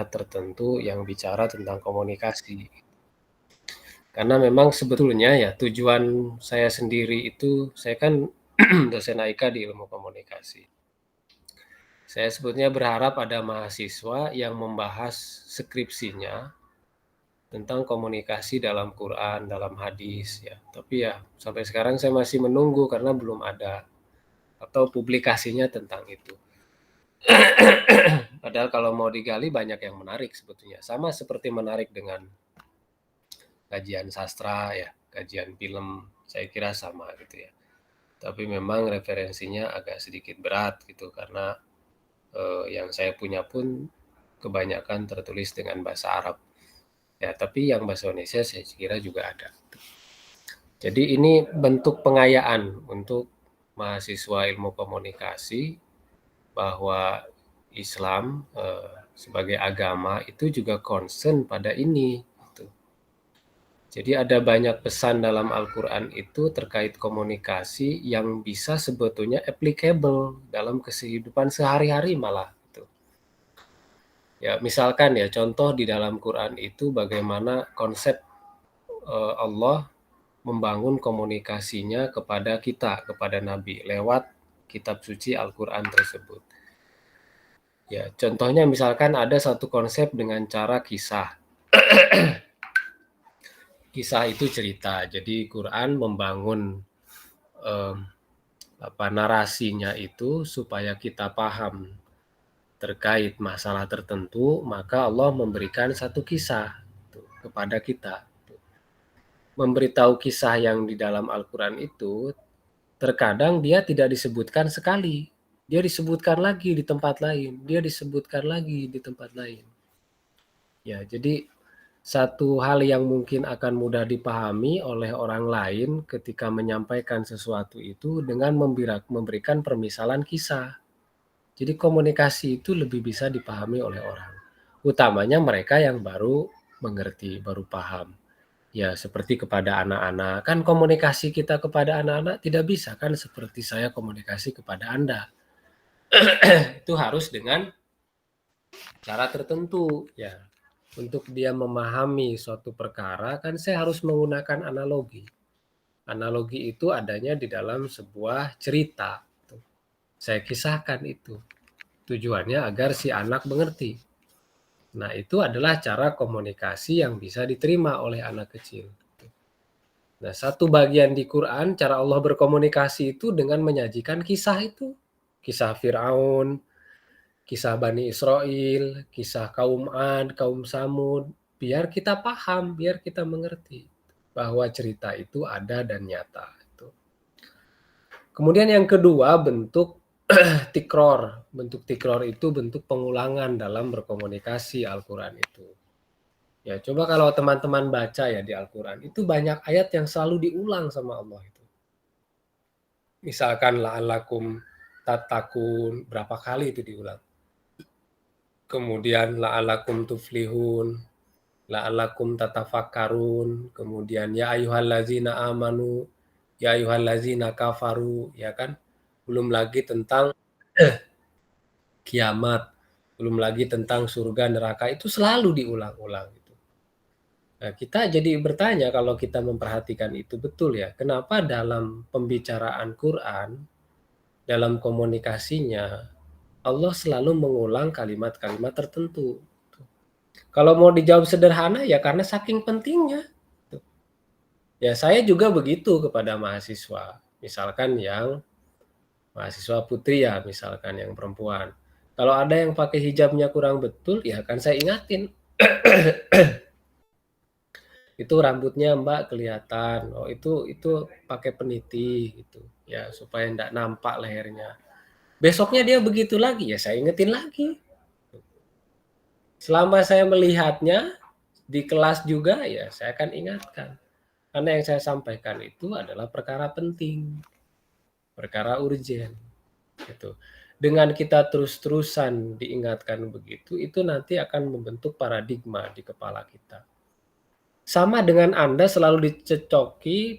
tertentu yang bicara tentang komunikasi. Karena memang sebetulnya ya tujuan saya sendiri itu, saya kan dosen AIK di ilmu komunikasi. Saya sebetulnya berharap ada mahasiswa yang membahas skripsinya tentang komunikasi dalam Quran, dalam hadis ya. Tapi ya sampai sekarang saya masih menunggu karena belum ada atau publikasinya tentang itu. Padahal kalau mau digali banyak yang menarik sebetulnya. Sama seperti menarik dengan kajian sastra ya, kajian film, saya kira sama gitu ya. Tapi memang referensinya agak sedikit berat gitu karena yang saya punya pun kebanyakan tertulis dengan bahasa Arab. Ya, tapi yang bahasa Indonesia saya kira juga ada. Jadi ini bentuk pengayaan untuk mahasiswa ilmu komunikasi bahwa Islam sebagai agama itu juga concern pada ini. Gitu. Jadi ada banyak pesan dalam Al-Quran itu terkait komunikasi yang bisa sebetulnya applicable dalam kehidupan sehari-hari malah. Gitu. Ya misalkan ya contoh di dalam Quran itu bagaimana konsep Allah membangun komunikasinya kepada kita, kepada Nabi lewat kitab suci Al-Quran tersebut. Ya, contohnya misalkan ada satu konsep dengan cara kisah. Kisah itu cerita. Jadi Quran membangun narasinya itu supaya kita paham terkait masalah tertentu, maka Allah memberikan satu kisah kepada kita. Memberitahu kisah yang di dalam Al-Quran itu, terkadang dia tidak disebutkan sekali. Dia disebutkan lagi di tempat lain. Dia disebutkan lagi di tempat lain. Ya, jadi satu hal yang mungkin akan mudah dipahami oleh orang lain ketika menyampaikan sesuatu itu dengan memberikan permisalan kisah. Jadi komunikasi itu lebih bisa dipahami oleh orang. Utamanya mereka yang baru mengerti, baru paham. Ya seperti kepada anak-anak. Kan komunikasi kita kepada anak-anak tidak bisa kan seperti saya komunikasi kepada Anda. Itu harus dengan cara tertentu ya. Untuk dia memahami suatu perkara kan saya harus menggunakan analogi. Analogi itu adanya di dalam sebuah cerita. Saya kisahkan itu. Tujuannya agar si anak mengerti. Nah, itu adalah cara komunikasi yang bisa diterima oleh anak kecil. Nah, satu bagian di Quran cara Allah berkomunikasi itu dengan menyajikan kisah itu. Kisah Firaun, kisah Bani Israel, kisah kaum Ad, kaum Samud, biar kita paham, biar kita mengerti bahwa cerita itu ada dan nyata. Kemudian yang kedua bentuk tikror. Bentuk tikror itu bentuk pengulangan dalam berkomunikasi Al-Quran itu. Ya coba kalau teman-teman baca ya di Al-Quran, itu banyak ayat yang selalu diulang sama Allah itu. Misalkan la'alakum tatakun, berapa kali itu diulang. Kemudian la'alakum tuflihun, la'alakum tatafakkarun, kemudian ya ayyuhallazina amanu, ya ayyuhallazina kafaru, ya kan? Belum lagi tentang kiamat, belum lagi tentang surga neraka, itu selalu diulang-ulang gitu. Nah, kita jadi bertanya kalau kita memperhatikan itu betul ya, kenapa dalam pembicaraan Quran, dalam komunikasinya, Allah selalu mengulang kalimat-kalimat tertentu. Kalau mau dijawab sederhana ya karena saking pentingnya. Ya saya juga begitu kepada mahasiswa, misalkan yang mahasiswa putri ya, misalkan yang perempuan. Kalau ada yang pakai hijabnya kurang betul, ya kan saya ingatin. Itu rambutnya Mbak kelihatan, oh itu pakai peniti gitu, ya supaya enggak nampak lehernya. Besoknya dia begitu lagi, ya saya ingetin lagi. Selama saya melihatnya di kelas juga, ya saya akan ingatkan. Karena yang saya sampaikan itu adalah perkara penting, perkara urgen. Gitu. Dengan kita terus-terusan diingatkan begitu, itu nanti akan membentuk paradigma di kepala kita. Sama dengan Anda selalu dicecoki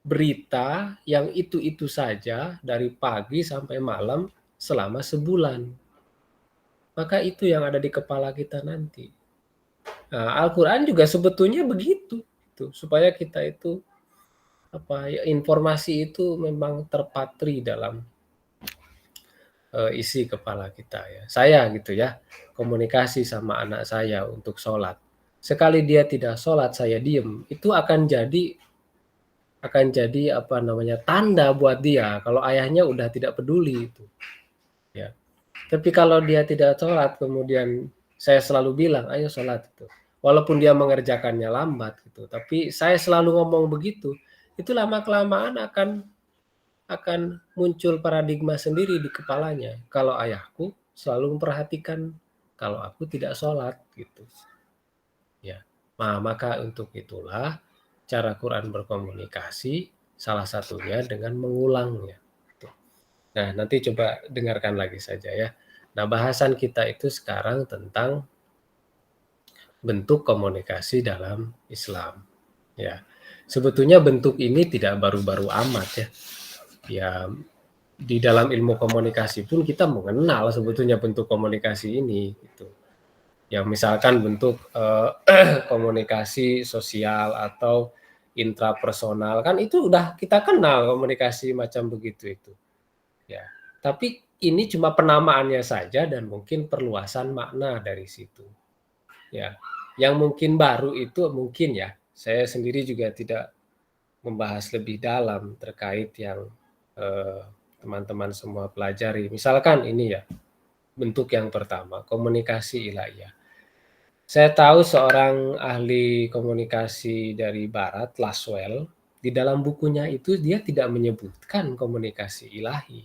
berita yang itu-itu saja dari pagi sampai malam selama sebulan. maka itu yang ada di kepala kita nanti. Nah, Al-Quran juga sebetulnya begitu, gitu, supaya kita itu informasi itu memang terpatri dalam isi kepala kita ya. Saya gitu ya, komunikasi sama anak saya untuk sholat. Sekali dia tidak sholat, saya diem, itu akan jadi tanda buat dia kalau ayahnya udah tidak peduli itu. Ya. Tapi kalau dia tidak sholat, kemudian saya selalu bilang, ayo sholat itu. Walaupun dia mengerjakannya lambat gitu, tapi saya selalu ngomong begitu, itu lama kelamaan akan muncul paradigma sendiri di kepalanya. Kalau ayahku selalu memperhatikan kalau aku tidak sholat gitu. Ya. Nah, maka untuk itulah cara Quran berkomunikasi salah satunya dengan mengulangnya. Nah, nanti coba dengarkan lagi saja ya. Nah, bahasan kita itu sekarang tentang bentuk komunikasi dalam Islam. Ya. Sebetulnya bentuk ini tidak baru-baru amat ya. Ya, di dalam ilmu komunikasi pun kita mengenal sebetulnya bentuk komunikasi ini gitu. Ya misalkan bentuk komunikasi sosial atau intrapersonal kan itu udah kita kenal komunikasi macam begitu itu. Ya. Tapi ini cuma penamaannya saja dan mungkin perluasan makna dari situ. Ya. Yang mungkin baru itu mungkin ya. Saya sendiri juga tidak membahas lebih dalam terkait yang teman-teman semua pelajari. Misalkan ini ya, bentuk yang pertama, komunikasi ilahiyah. Saya tahu seorang ahli komunikasi dari barat, Laswell, di dalam bukunya itu dia tidak menyebutkan komunikasi ilahi.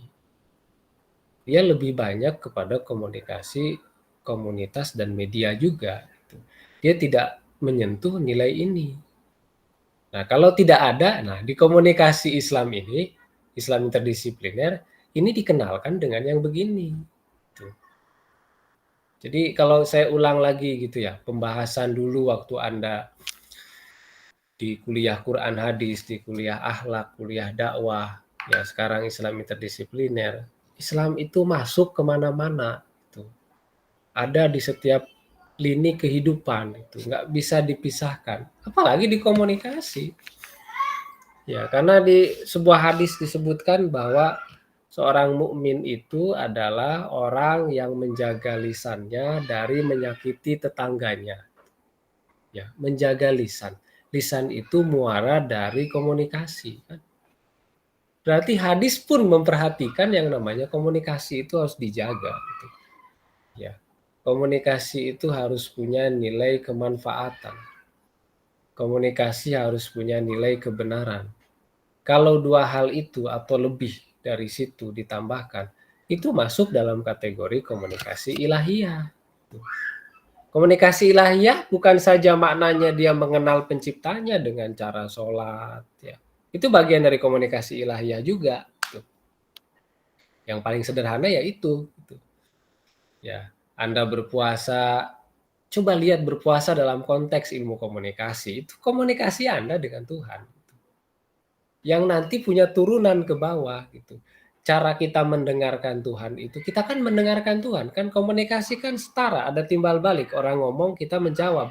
Dia lebih banyak kepada komunikasi komunitas dan media juga. Dia tidak menyentuh nilai ini. Nah, kalau tidak ada, nah di komunikasi Islam ini, Islam interdisipliner, ini dikenalkan dengan yang begini. Jadi kalau saya ulang lagi gitu ya, pembahasan dulu waktu Anda di kuliah Quran hadis, di kuliah akhlak, kuliah dakwah, ya sekarang Islam interdisipliner. Islam itu masuk kemana-mana, gitu. Ada di setiap lini kehidupan, itu nggak bisa dipisahkan. Apalagi di komunikasi. Ya, karena di sebuah hadis disebutkan bahwa seorang mukmin itu adalah orang yang menjaga lisannya dari menyakiti tetangganya. Ya, menjaga lisan. Lisan itu muara dari komunikasi. Berarti hadis pun memperhatikan yang namanya komunikasi itu harus dijaga. Gitu. Ya, komunikasi itu harus punya nilai kemanfaatan. Komunikasi harus punya nilai kebenaran. Kalau dua hal itu atau lebih dari situ ditambahkan, itu masuk dalam kategori komunikasi ilahiyah. Komunikasi ilahiyah bukan saja maknanya dia mengenal penciptanya dengan cara sholat. Ya. Itu bagian dari komunikasi ilahiyah juga. Gitu. Yang paling sederhana ya itu. Gitu. Ya, Anda berpuasa, coba lihat berpuasa dalam konteks ilmu komunikasi. Itu komunikasi Anda dengan Tuhan. Yang nanti punya turunan ke bawah gitu. Cara kita mendengarkan Tuhan itu, kita kan mendengarkan Tuhan, kan komunikasi kan setara, ada timbal balik, orang ngomong kita menjawab.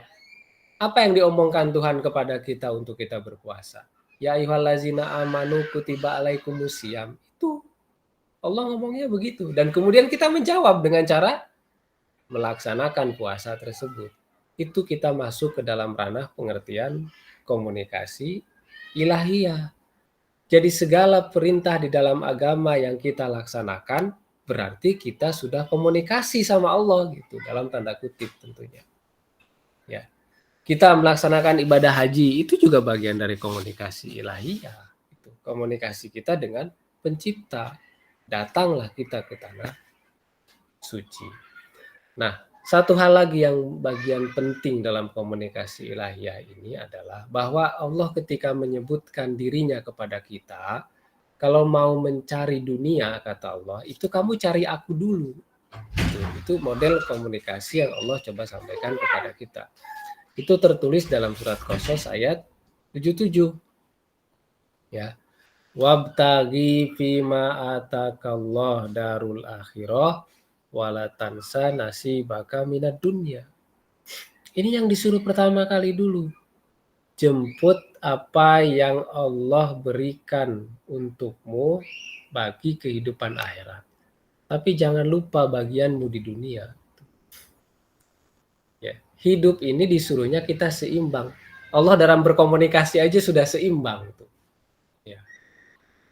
Apa yang diomongkan Tuhan kepada kita untuk kita berpuasa? Ya ayyuhallazina amanu kutiba alaikumusiyam. Itu Allah ngomongnya begitu dan kemudian kita menjawab dengan cara melaksanakan puasa tersebut. Itu kita masuk ke dalam ranah pengertian komunikasi ilahiyah. Jadi segala perintah di dalam agama yang kita laksanakan berarti kita sudah komunikasi sama Allah gitu dalam tanda kutip tentunya. Ya. Kita melaksanakan ibadah haji itu juga bagian dari komunikasi ilahiyah. Gitu. Komunikasi kita dengan pencipta. Datanglah kita ke tanah suci. Nah, satu hal lagi yang bagian penting dalam komunikasi ilahiyah ini adalah bahwa Allah ketika menyebutkan dirinya kepada kita, kalau mau mencari dunia, kata Allah, itu kamu cari aku dulu. Itu model komunikasi yang Allah coba sampaikan kepada kita. Itu tertulis dalam surat Qasas ayat 77. Ya. Wabtaghi fima atakallah darul akhirah wala tansa nasibaka minad dunya. Ini yang disuruh pertama kali dulu. Jemput apa yang Allah berikan untukmu bagi kehidupan akhirat. Tapi jangan lupa bagianmu di dunia. Ya, hidup ini disuruhnya kita seimbang. Allah dalam berkomunikasi aja sudah seimbang. Ya.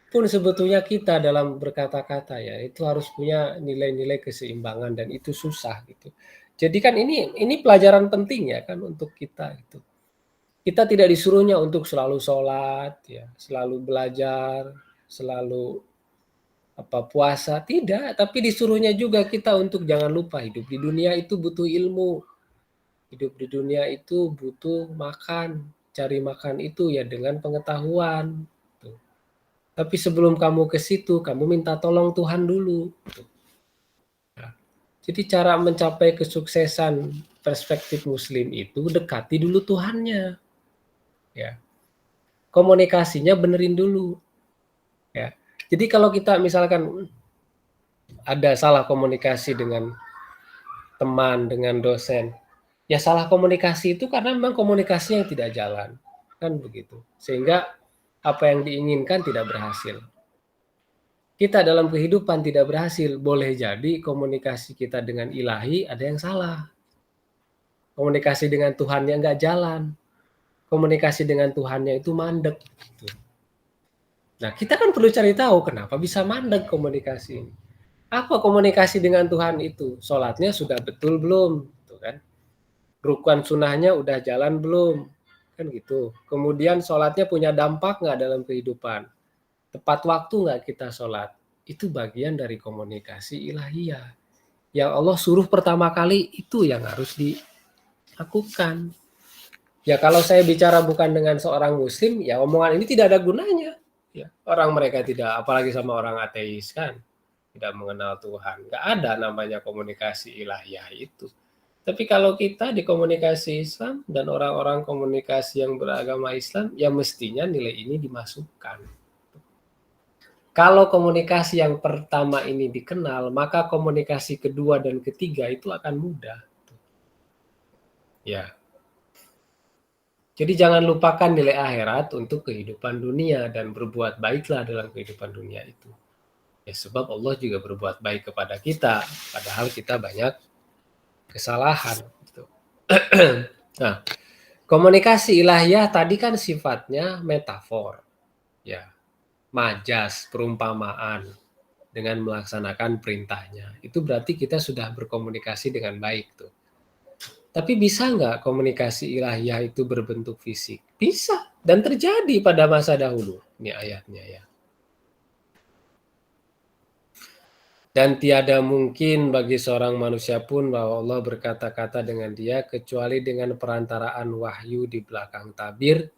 Pun sebetulnya kita dalam berkata-kata ya itu harus punya nilai-nilai keseimbangan dan itu susah gitu. Jadi kan ini pelajaran penting ya kan untuk kita itu. Kita tidak disuruhnya untuk selalu sholat, ya, selalu belajar, selalu puasa, tidak. Tapi disuruhnya juga kita untuk jangan lupa hidup di dunia itu butuh ilmu, hidup di dunia itu butuh makan, cari makan itu ya dengan pengetahuan. Tuh. Tapi sebelum kamu ke situ, kamu minta tolong Tuhan dulu. Tuh. Ya. Jadi cara mencapai kesuksesan perspektif Muslim itu dekati dulu Tuhannya. Ya. Komunikasinya benerin dulu. Ya. Jadi kalau kita misalkan ada salah komunikasi dengan teman, dengan dosen, ya salah komunikasi itu karena memang komunikasi yang tidak jalan, kan begitu. Sehingga apa yang diinginkan tidak berhasil. Kita dalam kehidupan tidak berhasil, boleh jadi komunikasi kita dengan ilahi ada yang salah. Komunikasi dengan Tuhannya nggak jalan. Komunikasi dengan Tuhannya itu mandek. Nah, kita kan perlu cari tahu kenapa bisa mandek komunikasi ini. Apa komunikasi dengan Tuhan itu? Sholatnya sudah betul belum? Tuh kan. Rukun sunnahnya udah jalan belum? Kan gitu. Kemudian sholatnya punya dampak nggak dalam kehidupan? Tepat waktu nggak kita sholat? Itu bagian dari komunikasi ilahiyah. Yang Allah suruh pertama kali itu yang harus dilakukan. Ya kalau saya bicara bukan dengan seorang muslim, ya omongan ini tidak ada gunanya. Ya, orang mereka tidak, apalagi sama orang ateis kan, tidak mengenal Tuhan. Nggak ada namanya komunikasi ilahiyah itu. Tapi kalau kita di komunikasi Islam dan orang-orang komunikasi yang beragama Islam, ya mestinya nilai ini dimasukkan. Kalau komunikasi yang pertama ini dikenal, maka komunikasi kedua dan ketiga itu akan mudah. Ya. Jadi jangan lupakan nilai akhirat untuk kehidupan dunia dan berbuat baiklah dalam kehidupan dunia itu. Ya sebab Allah juga berbuat baik kepada kita, padahal kita banyak kesalahan. Gitu. Nah, komunikasi ilahiyah tadi kan sifatnya metafor, ya, majas, perumpamaan dengan melaksanakan perintahnya. Itu berarti kita sudah berkomunikasi dengan baik tuh. Tapi bisa nggak komunikasi ilahiyah itu berbentuk fisik? Bisa, dan terjadi pada masa dahulu. Ini ayatnya ya. Dan tiada mungkin bagi seorang manusia pun bahwa Allah berkata-kata dengan dia kecuali dengan perantaraan wahyu di belakang tabir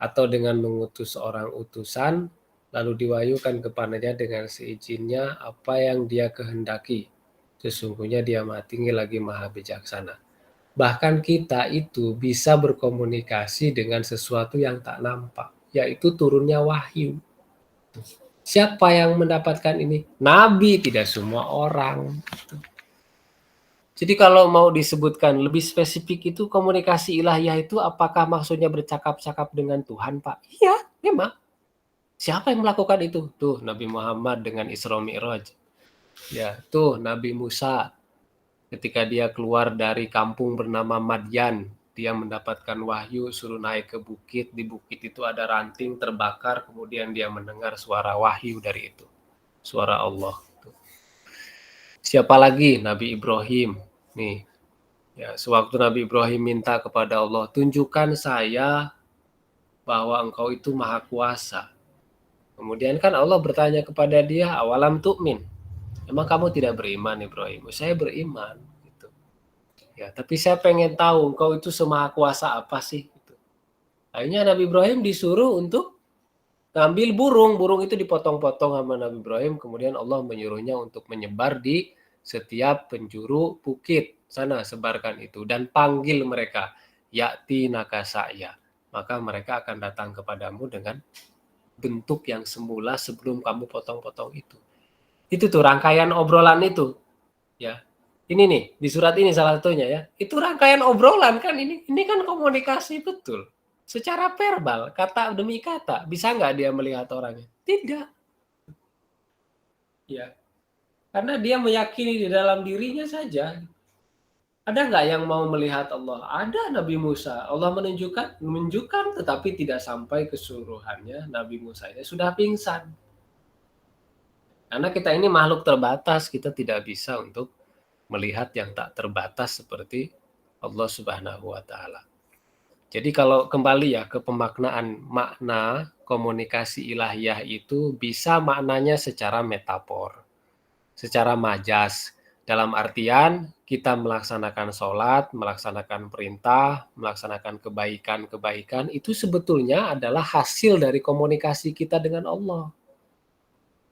atau dengan mengutus seorang utusan lalu diwahyukan kepadanya dengan seizinnya apa yang dia kehendaki. Sesungguhnya dia maha tinggi lagi maha bijaksana. Bahkan kita itu bisa berkomunikasi dengan sesuatu yang tak nampak, yaitu turunnya wahyu. Siapa yang mendapatkan ini? Nabi, tidak semua orang. Jadi kalau mau disebutkan lebih spesifik itu komunikasi ilahiyah itu apakah maksudnya bercakap-cakap dengan Tuhan, Pak? Iya, memang. Siapa yang melakukan itu? Tuh, Nabi Muhammad dengan Isra Mi'raj. Ya, tuh Nabi Musa ketika dia keluar dari kampung bernama Madyan, dia mendapatkan wahyu suruh naik ke bukit, di bukit itu ada ranting terbakar, kemudian dia mendengar suara wahyu dari itu, suara Allah. Siapa lagi? Nabi Ibrahim. Nih, ya, sewaktu Nabi Ibrahim minta kepada Allah, tunjukkan saya bahwa engkau itu maha kuasa. Kemudian kan Allah bertanya kepada dia, awalam tu'min, emang kamu tidak beriman Ibrahim? Saya beriman. Ya, tapi saya pengen tahu engkau itu semaha kuasa apa sih? Gitu. Akhirnya Nabi Ibrahim disuruh untuk ngambil burung itu dipotong-potong sama Nabi Ibrahim, kemudian Allah menyuruhnya untuk menyebar di setiap penjuru bukit sana, sebarkan itu dan panggil mereka, ya'ti nakasaya, maka mereka akan datang kepadamu dengan bentuk yang semula sebelum kamu potong-potong itu. Itu tuh rangkaian obrolan itu, ya. Ini nih, di surat ini salah satunya ya. Itu rangkaian obrolan kan ini kan komunikasi betul. Secara verbal, kata demi kata, bisa nggak dia melihat orangnya? Tidak. Ya, karena dia meyakini di dalam dirinya saja. Ada nggak yang mau melihat Allah? Ada Nabi Musa. Allah menunjukkan, tetapi tidak sampai keseluruhannya. Nabi Musa ini sudah pingsan. Karena kita ini makhluk terbatas, kita tidak bisa untuk melihat yang tak terbatas seperti Allah Subhanahu wa taala. Jadi kalau kembali ya ke pemaknaan makna komunikasi ilahiyah itu bisa maknanya secara metafor, secara majas. Dalam artian kita melaksanakan sholat, melaksanakan perintah, melaksanakan kebaikan-kebaikan itu sebetulnya adalah hasil dari komunikasi kita dengan Allah.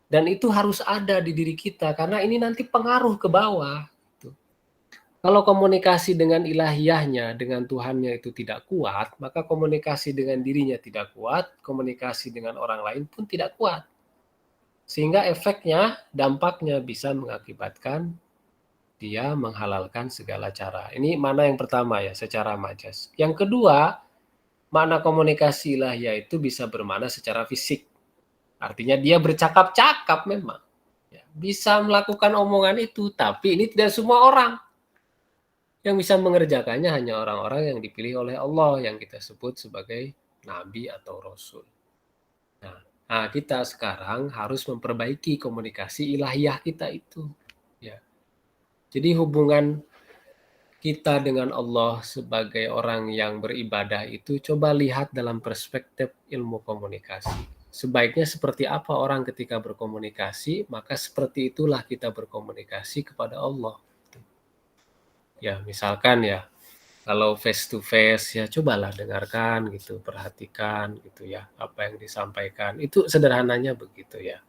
Dan itu harus ada di diri kita karena ini nanti pengaruh ke bawah. Kalau komunikasi dengan ilahiyahnya, dengan Tuhannya itu tidak kuat, maka komunikasi dengan dirinya tidak kuat, komunikasi dengan orang lain pun tidak kuat. Sehingga efeknya, dampaknya bisa mengakibatkan dia menghalalkan segala cara. Ini mana yang pertama ya, secara majas. Yang kedua, makna komunikasi ilahiyah itu bisa bermakna secara fisik. Artinya dia bercakap-cakap memang. Ya, bisa melakukan omongan itu, tapi ini tidak semua orang. Yang bisa mengerjakannya hanya orang-orang yang dipilih oleh Allah, yang kita sebut sebagai nabi atau rasul. Nah, kita sekarang harus memperbaiki komunikasi ilahiyah kita itu. Ya. Jadi hubungan kita dengan Allah sebagai orang yang beribadah itu coba lihat dalam perspektif ilmu komunikasi. Sebaiknya seperti apa orang ketika berkomunikasi, maka seperti itulah kita berkomunikasi kepada Allah. Ya, misalkan ya, kalau face to face ya cobalah dengarkan gitu, perhatikan gitu ya, apa yang disampaikan. Itu sederhananya begitu ya.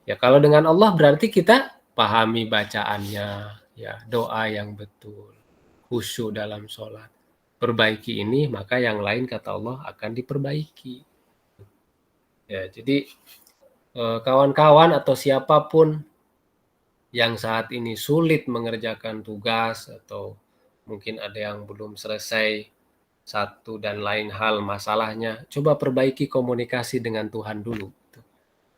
Ya kalau dengan Allah berarti kita pahami bacaannya, ya doa yang betul, khusyuk dalam sholat. Perbaiki ini, maka yang lain kata Allah akan diperbaiki. Ya, jadi kawan-kawan atau siapapun yang saat ini sulit mengerjakan tugas atau mungkin ada yang belum selesai satu dan lain hal masalahnya, coba perbaiki komunikasi dengan Tuhan dulu.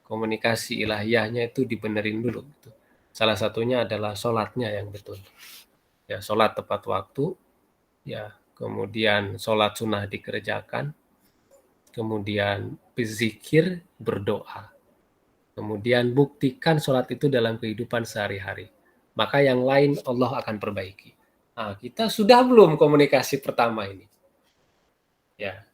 Komunikasi ilahiyahnya itu dibenerin dulu. Salah satunya adalah sholatnya yang betul. Ya, sholat tepat waktu, ya, kemudian sholat sunnah dikerjakan, kemudian berzikir, berdoa. Kemudian buktikan sholat itu dalam kehidupan sehari-hari. Maka yang lain Allah akan perbaiki. Nah, kita sudah belum komunikasi pertama ini? Ya.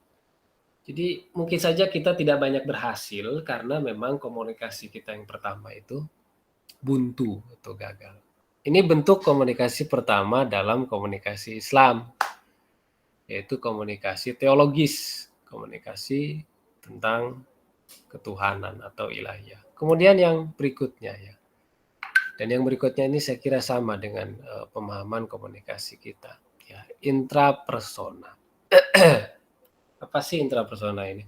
Jadi mungkin saja kita tidak banyak berhasil karena memang komunikasi kita yang pertama itu buntu atau gagal. Ini bentuk komunikasi pertama dalam komunikasi Islam, yaitu komunikasi teologis, komunikasi tentang ketuhanan atau ilahiyah. Kemudian yang berikutnya ya, dan yang berikutnya ini saya kira sama dengan pemahaman komunikasi kita, ya, intrapersona. Apa sih intrapersona ini?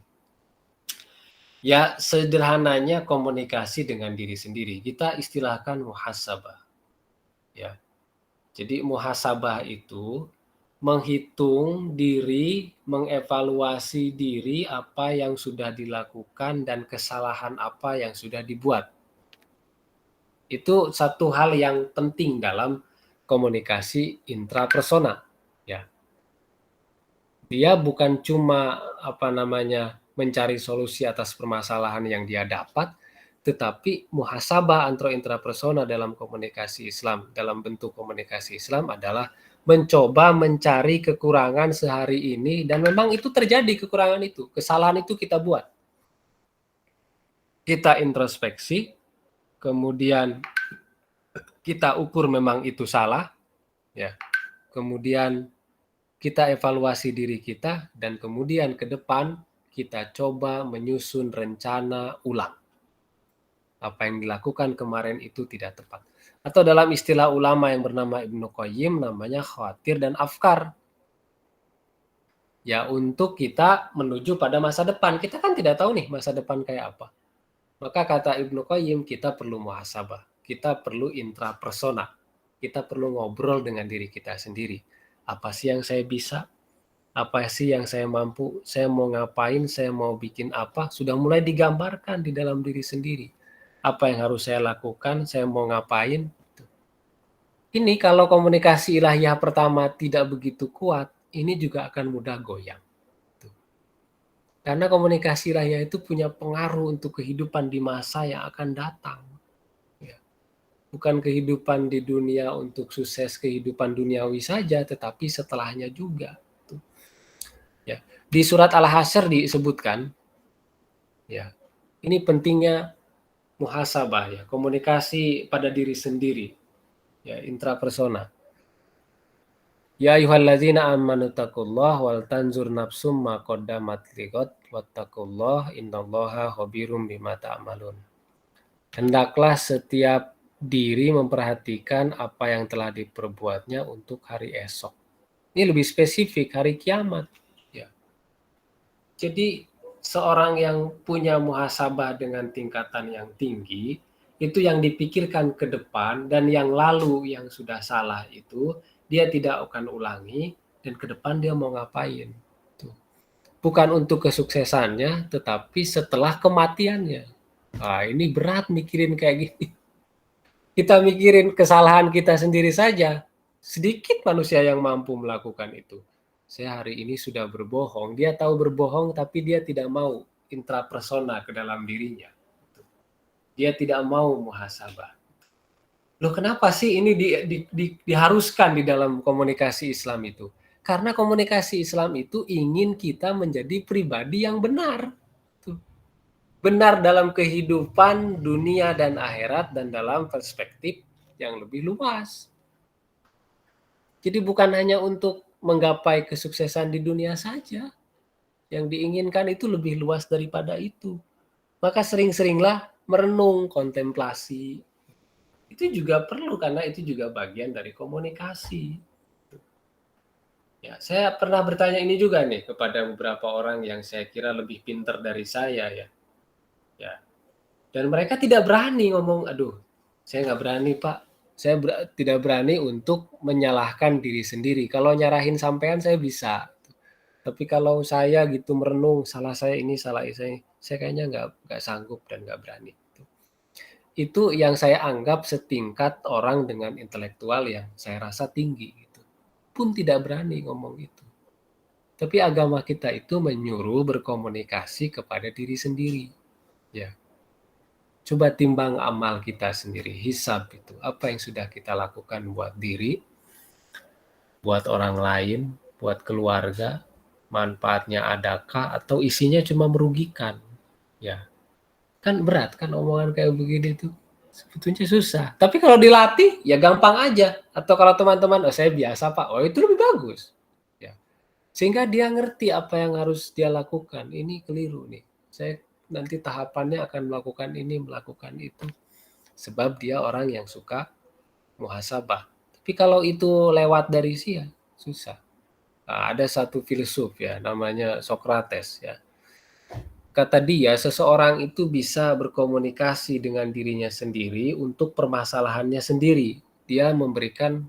Ya sederhananya komunikasi dengan diri sendiri. Kita istilahkan muhasabah. Ya, jadi muhasabah itu menghitung diri, mengevaluasi diri apa yang sudah dilakukan dan kesalahan apa yang sudah dibuat. Itu satu hal yang penting dalam komunikasi intrapersona. Ya, dia bukan cuma mencari solusi atas permasalahan yang dia dapat, tetapi muhasabah intrapersona dalam komunikasi Islam, dalam bentuk komunikasi Islam adalah mencoba mencari kekurangan sehari ini, dan memang itu terjadi kekurangan itu, kesalahan itu kita buat. Kita introspeksi, kemudian kita ukur memang itu salah, ya. Kemudian kita evaluasi diri kita, dan kemudian ke depan kita coba menyusun rencana ulang. Apa yang dilakukan kemarin itu tidak tepat. Atau dalam istilah ulama yang bernama Ibnu Qayyim, namanya khawatir dan afkar. Ya, untuk kita menuju pada masa depan. Kita kan tidak tahu nih masa depan kayak apa. Maka kata Ibnu Qayyim, kita perlu muhasabah. Kita perlu intrapersona. kita perlu ngobrol dengan diri kita sendiri. Apa sih yang saya bisa? Apa sih yang saya mampu? Saya mau ngapain? Saya mau bikin apa? Sudah mulai digambarkan di dalam diri sendiri. Apa yang harus saya lakukan? Saya mau ngapain? Ini kalau komunikasi ilahiyah pertama tidak begitu kuat, ini juga akan mudah goyang. Karena komunikasi ilahiyah itu punya pengaruh untuk kehidupan di masa yang akan datang. Ya. Bukan kehidupan di dunia untuk sukses kehidupan duniawi saja, tetapi setelahnya juga. Ya. Di surat Al-Hasyr disebutkan, ya, ini pentingnya muhasabah, ya, komunikasi pada diri sendiri, ya, intrapersona. Ya ayyuhalladzina amanu taqullaha wal tanzur nafsum ma qaddamat lighad wattaqullaha innallaha khabirum bima ta'malun. Hendaklah setiap diri memperhatikan apa yang telah diperbuatnya untuk hari esok. Ini lebih spesifik, hari kiamat. Ya. Jadi seorang yang punya muhasabah dengan tingkatan yang tinggi, itu yang dipikirkan ke depan, dan yang lalu yang sudah salah itu dia tidak akan ulangi, dan ke depan dia mau ngapain. Bukan untuk kesuksesannya, tetapi setelah kematiannya. Nah, ini berat mikirin kayak gini. Kita mikirin kesalahan kita sendiri saja. Sedikit manusia yang mampu melakukan itu. Saya hari ini sudah berbohong. Dia tahu berbohong, tapi dia tidak mau intrapersona ke dalam dirinya. Dia tidak mau muhasabah. Loh, kenapa sih ini diharuskan di dalam komunikasi Islam itu? Karena komunikasi Islam itu ingin kita menjadi pribadi yang benar. Benar dalam kehidupan dunia dan akhirat, dan dalam perspektif yang lebih luas. Jadi bukan hanya untuk menggapai kesuksesan di dunia saja. Yang diinginkan itu lebih luas daripada itu. Maka sering-seringlah merenung, kontemplasi. Itu juga perlu, karena itu juga bagian dari komunikasi. Ya, saya pernah bertanya ini juga nih kepada beberapa orang yang saya kira lebih pintar dari saya, ya. Ya. Dan mereka tidak berani ngomong, aduh, saya nggak berani Pak. Saya tidak berani untuk menyalahkan diri sendiri. Kalau nyarahin sampean saya bisa. Tapi kalau saya gitu merenung, salah saya ini, salah saya kayaknya nggak sanggup dan nggak berani. Itu yang saya anggap setingkat orang dengan intelektual yang saya rasa tinggi. Gitu. Pun tidak berani ngomong itu. Tapi agama kita itu menyuruh berkomunikasi kepada diri sendiri. Ya. Coba timbang amal kita sendiri, hisab itu. Apa yang sudah kita lakukan buat diri, buat orang lain, buat keluarga, manfaatnya adakah, atau isinya cuma merugikan. Ya, kan berat kan omongan kayak begini tuh. Sebetulnya susah. Tapi kalau dilatih, ya gampang aja. Atau kalau teman-teman, oh saya biasa Pak, oh itu lebih bagus. Ya. Sehingga dia ngerti apa yang harus dia lakukan. Ini keliru nih. Saya nanti tahapannya akan melakukan ini, melakukan itu. Sebab dia orang yang suka muhasabah. Tapi kalau itu lewat dari dia, susah. Nah, ada satu filsuf ya, namanya Socrates ya. Kata dia, seseorang itu bisa berkomunikasi dengan dirinya sendiri untuk permasalahannya sendiri. Dia memberikan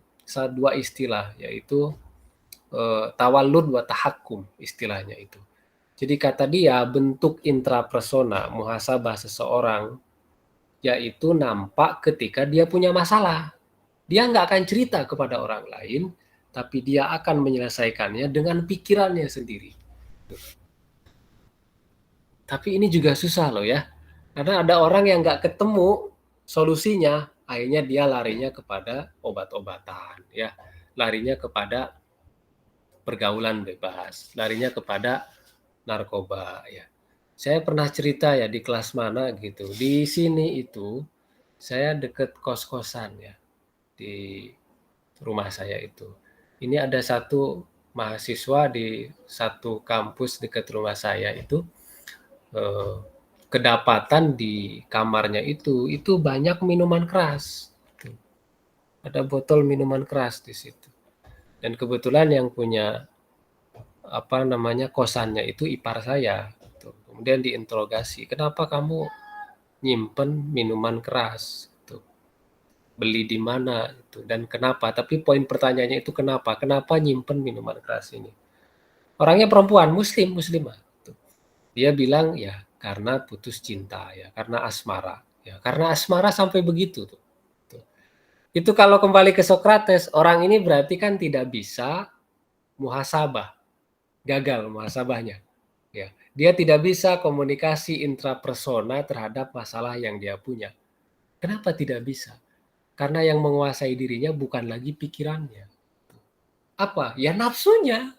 dua istilah, yaitu tawallud wa tahakkum istilahnya itu. Jadi kata dia, bentuk intrapersona muhasabah seseorang yaitu nampak ketika dia punya masalah. Dia nggak akan cerita kepada orang lain, tapi dia akan menyelesaikannya dengan pikirannya sendiri. Tapi ini juga susah loh ya, karena ada orang yang nggak ketemu solusinya, akhirnya dia larinya kepada obat-obatan, ya, larinya kepada pergaulan bebas, larinya kepada narkoba, ya. Saya pernah cerita ya di kelas mana gitu. Di sini itu saya deket kos-kosan ya di rumah saya itu. Ini ada satu mahasiswa di satu kampus dekat rumah saya itu kedapatan di kamarnya itu banyak minuman keras. Ada botol minuman keras di situ. Dan kebetulan yang punya kosannya itu ipar saya. Kemudian diinterogasi, kenapa kamu nyimpen minuman keras? beli di mana itu dan kenapa. Tapi poin pertanyaannya itu kenapa? Kenapa nyimpen minuman keras ini? Orangnya perempuan, muslimah. Dia bilang ya karena putus cinta ya, karena asmara. Ya, karena asmara sampai begitu tuh. Itu kalau kembali ke Sokrates, orang ini berarti kan tidak bisa muhasabah, gagal muhasabahnya. Ya, dia tidak bisa komunikasi intrapersona terhadap masalah yang dia punya. Kenapa tidak bisa? Karena yang menguasai dirinya bukan lagi pikirannya. Apa? Ya nafsunya.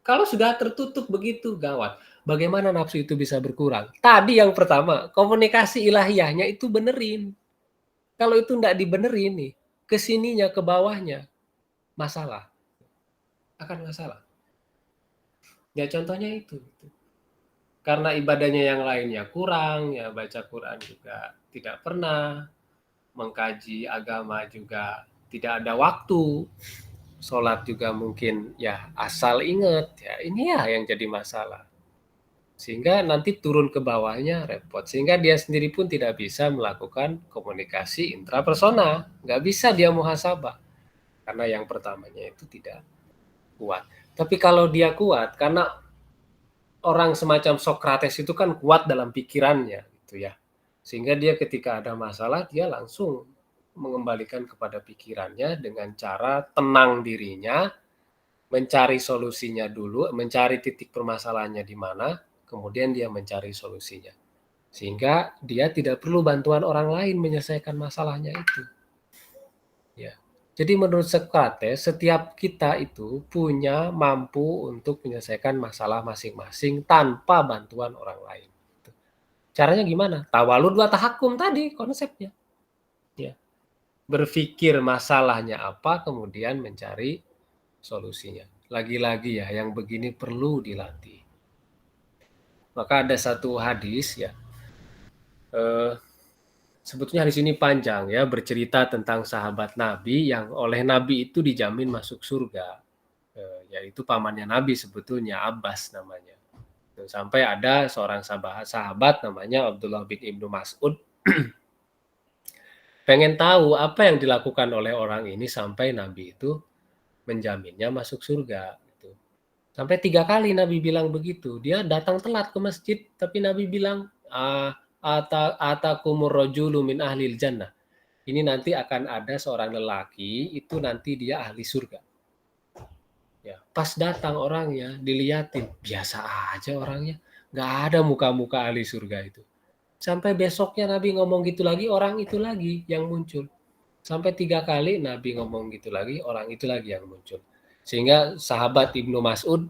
Kalau sudah tertutup begitu, gawat. Bagaimana nafsu itu bisa berkurang? Tadi yang pertama, komunikasi ilahiyahnya itu benerin. Kalau itu enggak dibenerin nih, ke sininya, ke bawahnya, masalah. Akan masalah. Ya contohnya itu. Karena ibadahnya yang lainnya kurang, ya baca Quran juga tidak pernah, mengkaji agama juga tidak ada waktu, sholat juga mungkin ya asal inget, ya ini ya yang jadi masalah. Sehingga nanti turun ke bawahnya repot. Sehingga dia sendiri pun tidak bisa melakukan komunikasi intrapersonal. Nggak bisa dia muhasabah. Karena yang pertamanya itu tidak kuat. Tapi kalau dia kuat, karena orang semacam Sokrates itu kan kuat dalam pikirannya, gitu ya. Sehingga dia ketika ada masalah, dia langsung mengembalikan kepada pikirannya dengan cara tenang dirinya, mencari solusinya dulu, mencari titik permasalahannya di mana, kemudian dia mencari solusinya. Sehingga dia tidak perlu bantuan orang lain menyelesaikan masalahnya itu. Ya. Jadi menurut Sokrates, setiap kita itu punya mampu untuk menyelesaikan masalah masing-masing tanpa bantuan orang lain. Caranya gimana? Tawalud wa tahakum tadi konsepnya. Ya. Berpikir masalahnya apa, kemudian mencari solusinya. Lagi-lagi ya, yang begini perlu dilatih. Maka ada satu hadis ya, sebetulnya hadis ini panjang ya, bercerita tentang sahabat Nabi yang oleh Nabi itu dijamin masuk surga, yaitu pamannya Nabi sebetulnya, Abbas namanya. Sampai ada seorang sahabat namanya Abdullah bin Ibnu Mas'ud pengen tahu apa yang dilakukan oleh orang ini sampai Nabi itu menjaminnya masuk surga. Gitu. Sampai 3 kali Nabi bilang begitu. Dia datang telat ke masjid, tapi Nabi bilang, atakumur rajulu min ahlil jannah. Ini nanti akan ada seorang lelaki, itu nanti dia ahli surga. Ya, pas datang orangnya, dilihatin, biasa aja orangnya. Nggak ada muka-muka ahli surga itu. Sampai besoknya Nabi ngomong gitu lagi, orang itu lagi yang muncul. Sampai 3 kali Nabi ngomong gitu lagi, orang itu lagi yang muncul. Sehingga sahabat Ibnu Mas'ud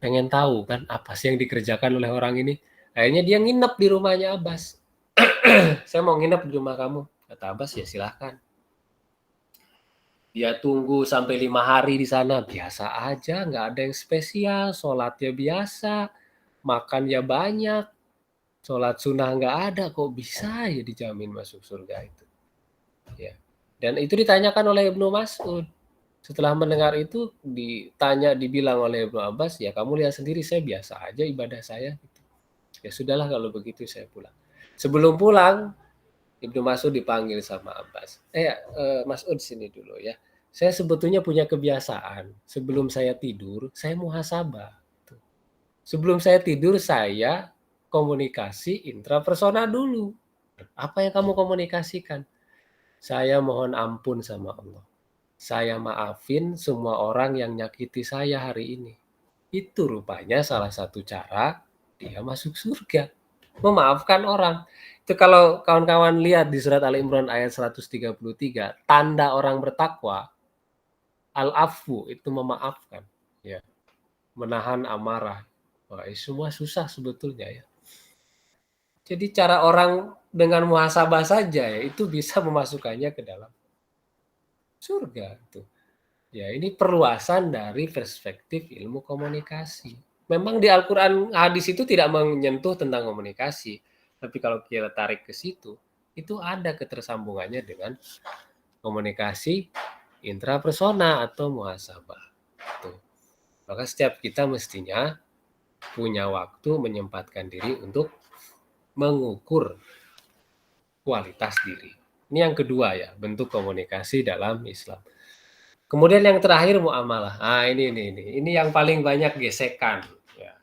pengen tahu kan apa sih yang dikerjakan oleh orang ini. Akhirnya dia nginep di rumahnya Abbas. Saya mau nginep di rumah kamu. Kata Abbas, ya silahkan. Dia tunggu sampai 5 hari di sana, biasa aja, nggak ada yang spesial, sholatnya biasa, makan ya banyak, sholat sunnah nggak ada, kok bisa ya dijamin masuk surga itu. Ya. Dan itu ditanyakan oleh Ibnu Mas'ud. Setelah mendengar itu dibilang oleh Ibnu Abbas, ya kamu lihat sendiri saya biasa aja ibadah saya. Ya sudahlah kalau begitu saya pulang. Sebelum pulang, Ibnu Mas'ud dipanggil sama Abbas. Mas'ud sini dulu ya. Saya sebetulnya punya kebiasaan, sebelum saya tidur, saya muhasabah. Sebelum saya tidur, saya komunikasi intrapersonal dulu. Apa yang kamu komunikasikan? Saya mohon ampun sama Allah. Saya maafin semua orang yang nyakiti saya hari ini. Itu rupanya salah satu cara dia masuk surga. Memaafkan orang. Itu kalau kawan-kawan lihat di surat Al-Imran ayat 133, tanda orang bertakwa, al-afu itu memaafkan, ya, menahan amarah. Wah, semua susah sebetulnya ya. Jadi cara orang dengan muhasabah saja ya itu bisa memasukkannya ke dalam surga tuh. Ya, ini perluasan dari perspektif ilmu komunikasi. Memang di Al-Qur'an hadis itu tidak menyentuh tentang komunikasi, tapi kalau kita tarik ke situ, itu ada ketersambungannya dengan komunikasi intrapersona atau muhasabah. Tuh. Maka setiap kita mestinya punya waktu menyempatkan diri untuk mengukur kualitas diri. Ini yang kedua ya, bentuk komunikasi dalam Islam. Kemudian yang terakhir muamalah. Ini yang paling banyak gesekan. Ya.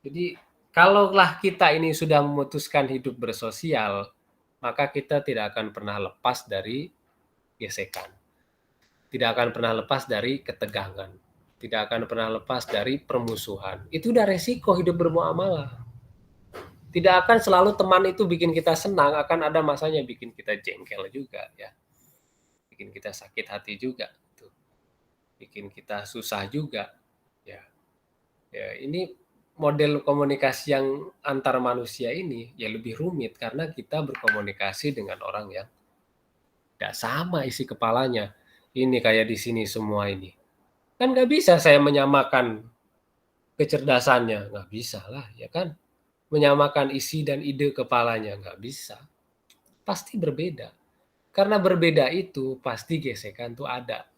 Jadi kalaulah kita ini sudah memutuskan hidup bersosial, maka kita tidak akan pernah lepas dari gesekan. Tidak akan pernah lepas dari ketegangan. Tidak akan pernah lepas dari permusuhan. Itu udah resiko hidup bermuamalah. Tidak akan selalu teman itu bikin kita senang, akan ada masanya bikin kita jengkel juga ya. Bikin kita sakit hati juga tuh. Bikin kita susah juga ya. Ya, ini model komunikasi yang antar manusia ini ya lebih rumit karena kita berkomunikasi dengan orang yang tidak sama isi kepalanya. Ini kayak di sini semua ini. Kan nggak bisa saya menyamakan kecerdasannya, nggak bisa lah ya kan. Menyamakan isi dan ide kepalanya, nggak bisa. Pasti berbeda. Karena berbeda itu pasti gesekan tuh ada.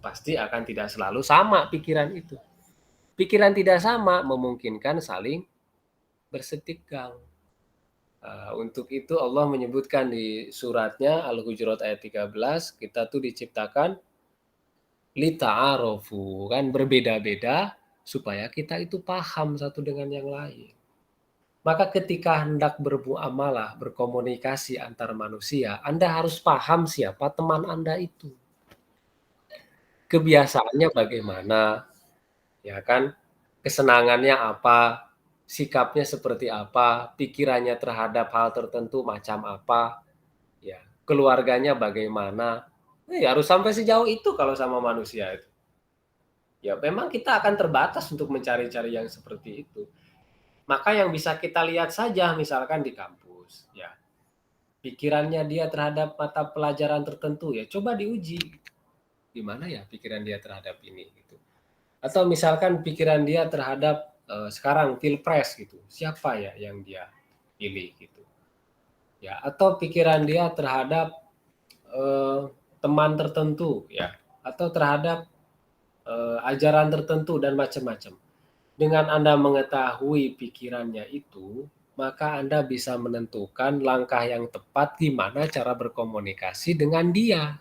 Pasti akan tidak selalu sama pikiran itu. Pikiran tidak sama memungkinkan saling bersetegang. Untuk itu Allah menyebutkan di suratnya Al-Hujurat ayat 13, kita tuh diciptakan lita'arofu, kan berbeda-beda supaya kita itu paham satu dengan yang lain. Maka ketika hendak bermuamalah, berkomunikasi antar manusia, Anda harus paham siapa teman Anda itu. Kebiasaannya bagaimana, ya kan? Kesenangannya apa, sikapnya seperti apa, pikirannya terhadap hal tertentu macam apa, ya. Keluarganya bagaimana. Harus sampai sejauh itu kalau sama manusia itu. Ya memang kita akan terbatas untuk mencari-cari yang seperti itu. Maka yang bisa kita lihat saja misalkan di kampus, ya. Pikirannya dia terhadap mata pelajaran tertentu ya coba diuji. Gimana ya pikiran dia terhadap ini gitu. Atau misalkan pikiran dia terhadap sekarang pilpres gitu. Siapa ya yang dia pilih gitu. Ya, atau pikiran dia terhadap teman tertentu ya atau terhadap ajaran tertentu dan macam-macam. Dengan Anda mengetahui pikirannya itu, maka Anda bisa menentukan langkah yang tepat gimana cara berkomunikasi dengan dia.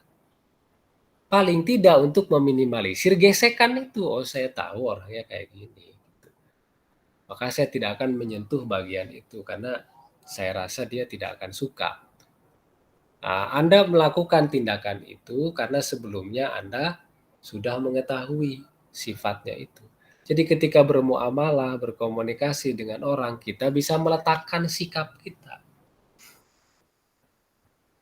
Paling tidak untuk meminimalisir gesekan itu. Oh, saya tahu orangnya kayak gini. Maka saya tidak akan menyentuh bagian itu karena saya rasa dia tidak akan suka. Nah, Anda melakukan tindakan itu karena sebelumnya Anda sudah mengetahui sifatnya itu. Jadi ketika bermuamalah, berkomunikasi dengan orang, kita bisa meletakkan sikap kita.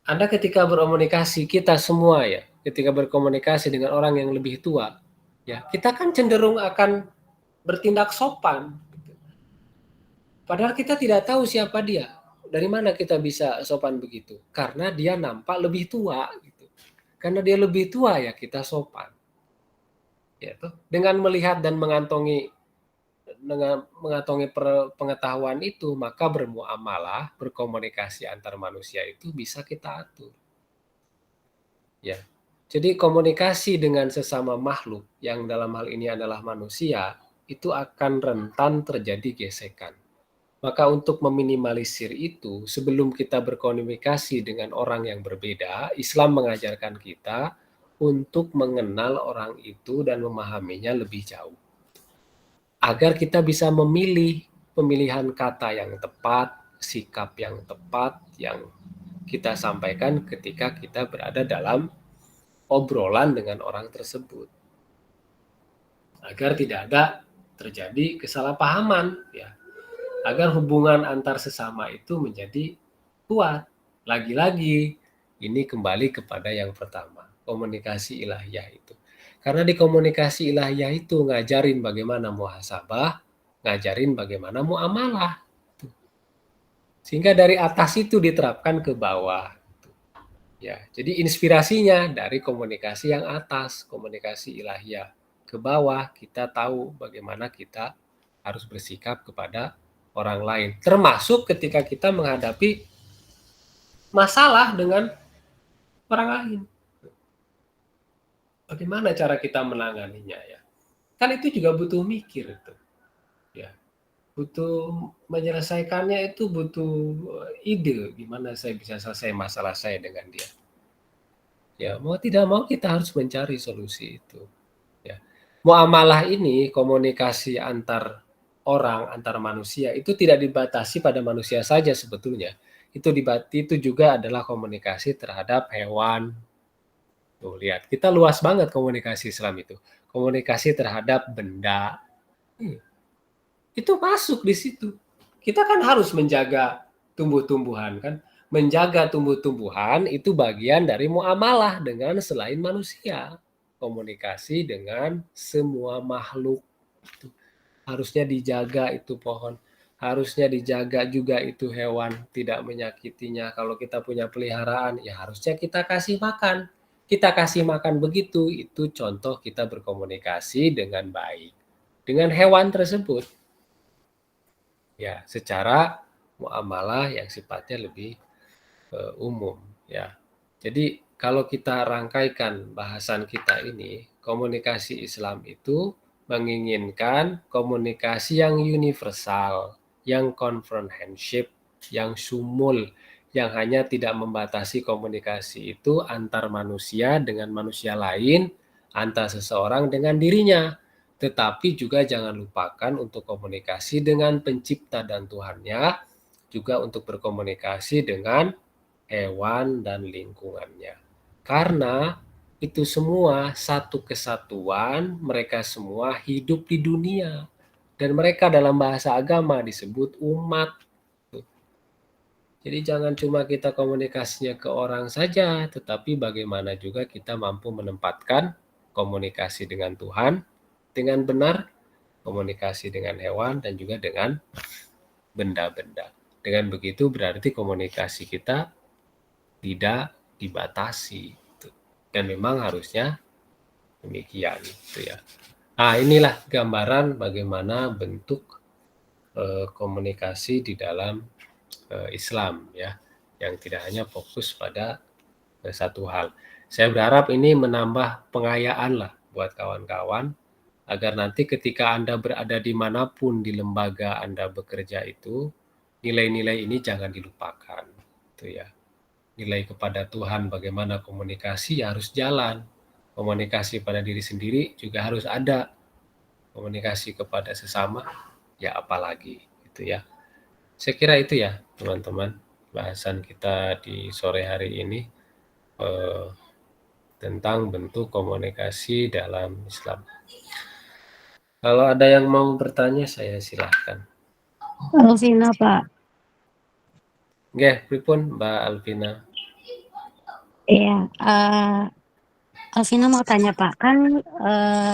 Anda ketika berkomunikasi, kita semua ya, ketika berkomunikasi dengan orang yang lebih tua, ya kita kan cenderung akan bertindak sopan. Padahal kita tidak tahu siapa dia. Dari mana kita bisa sopan begitu? Karena dia nampak lebih tua. Gitu. Karena dia lebih tua ya kita sopan. Ya, tuh. Dengan melihat dan mengantongi pengetahuan itu, maka bermuamalah, berkomunikasi antar manusia itu bisa kita atur. Ya. Jadi komunikasi dengan sesama makhluk yang dalam hal ini adalah manusia, itu akan rentan terjadi gesekan. Maka untuk meminimalisir itu, sebelum kita berkomunikasi dengan orang yang berbeda, Islam mengajarkan kita untuk mengenal orang itu dan memahaminya lebih jauh. Agar kita bisa memilih pemilihan kata yang tepat, sikap yang tepat yang kita sampaikan ketika kita berada dalam obrolan dengan orang tersebut. Agar tidak ada terjadi kesalahpahaman, ya. Agar hubungan antar sesama itu menjadi kuat. Lagi-lagi, ini kembali kepada yang pertama, komunikasi ilahiyah itu. Karena di komunikasi ilahiyah itu ngajarin bagaimana muhasabah, ngajarin bagaimana muamalah. Sehingga dari atas itu diterapkan ke bawah. Ya, jadi inspirasinya dari komunikasi yang atas, komunikasi ilahiyah. Ke bawah kita tahu bagaimana kita harus bersikap kepada orang lain. Termasuk ketika kita menghadapi masalah dengan orang lain. Bagaimana cara kita menanganinya ya? Kan itu juga butuh mikir itu. Ya. butuh menyelesaikannya itu butuh ide gimana saya bisa selesai masalah saya dengan dia. Ya, mau tidak mau kita harus mencari solusi itu. Ya. Muamalah ini, komunikasi antar orang, antar manusia itu tidak dibatasi pada manusia saja sebetulnya. Itu juga adalah komunikasi terhadap hewan. Tuh, lihat, kita luas banget komunikasi Islam itu. Komunikasi terhadap benda. Itu masuk di situ. Kita kan harus menjaga tumbuh-tumbuhan kan. Menjaga tumbuh-tumbuhan itu bagian dari muamalah dengan selain manusia. Komunikasi dengan semua makhluk. Harusnya dijaga itu pohon. Harusnya dijaga juga itu hewan, tidak menyakitinya. Kalau kita punya peliharaan, ya harusnya kita kasih makan. Kita kasih makan begitu, itu contoh kita berkomunikasi dengan baik. Dengan hewan tersebut. Ya, secara muamalah yang sifatnya lebih umum ya. Jadi kalau kita rangkaikan bahasan kita ini, komunikasi Islam itu menginginkan komunikasi yang universal, yang comprehensive, yang sumul, yang hanya tidak membatasi komunikasi itu antar manusia dengan manusia lain, antar seseorang dengan dirinya. Tetapi juga jangan lupakan untuk komunikasi dengan pencipta dan Tuhannya, juga untuk berkomunikasi dengan hewan dan lingkungannya. Karena itu semua satu kesatuan, mereka semua hidup di dunia. Dan mereka dalam bahasa agama disebut umat. Jadi jangan cuma kita komunikasinya ke orang saja, tetapi bagaimana juga kita mampu menempatkan komunikasi dengan Tuhan dengan benar, komunikasi dengan hewan, dan juga dengan benda-benda. Dengan begitu berarti komunikasi kita tidak dibatasi. Dan memang harusnya demikian. Gitu ya. Nah, inilah gambaran bagaimana bentuk komunikasi di dalam Islam ya, yang tidak hanya fokus pada satu hal. Saya berharap ini menambah pengayaan lah buat kawan-kawan agar nanti ketika Anda berada dimanapun di lembaga Anda bekerja itu, nilai-nilai ini jangan dilupakan. Itu ya. Nilai kepada Tuhan bagaimana komunikasi ya harus jalan. Komunikasi pada diri sendiri juga harus ada. Komunikasi kepada sesama ya apalagi gitu ya. Saya kira itu ya teman-teman bahasan kita di sore hari ini tentang bentuk komunikasi dalam Islam. Kalau ada yang mau bertanya saya silahkan. Alvina, Pak. Nggih, pripun Mbak Alvina? Iya, Alvina mau tanya Pak, kan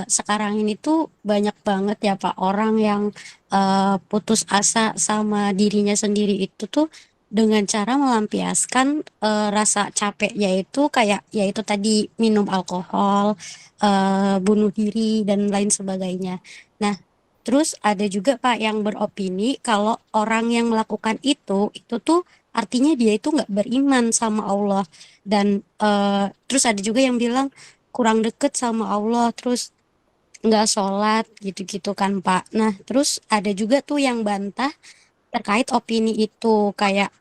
sekarang ini tuh banyak banget ya Pak orang yang putus asa sama dirinya sendiri itu tuh dengan cara melampiaskan rasa capeknya itu kayak yaitu tadi minum alkohol, bunuh diri dan lain sebagainya. Nah, terus ada juga Pak yang beropini kalau orang yang melakukan itu tuh artinya dia itu nggak beriman sama Allah dan terus ada juga yang bilang kurang deket sama Allah, terus nggak sholat gitu-gitu kan Pak. Nah, terus ada juga tuh yang bantah terkait opini itu, kayak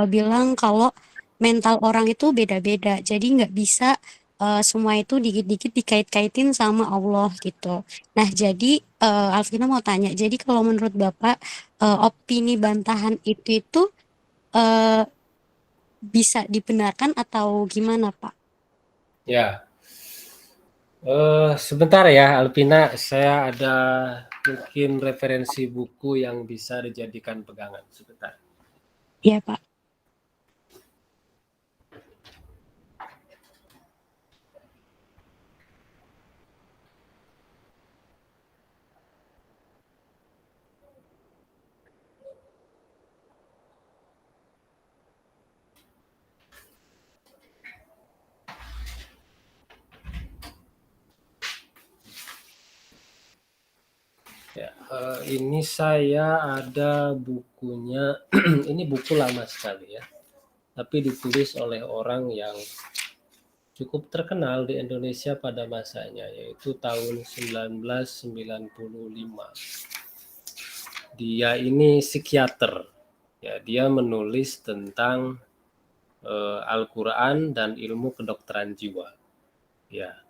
bilang kalau mental orang itu beda-beda, jadi nggak bisa semua itu dikit-dikit dikait-kaitin sama Allah gitu. Nah, jadi Alvina mau tanya, jadi kalau menurut Bapak opini bantahan itu eh, bisa dibenarkan atau gimana Pak? Ya, sebentar ya Alvina, saya ada mungkin referensi buku yang bisa dijadikan pegangan. Sebentar. Iya Pak. Ya, ini saya ada bukunya. Ini buku lama sekali ya, tapi ditulis oleh orang yang cukup terkenal di Indonesia pada masanya, yaitu tahun 1995. Dia ini psikiater. Ya, dia menulis tentang Al-Quran dan ilmu kedokteran jiwa. Ya,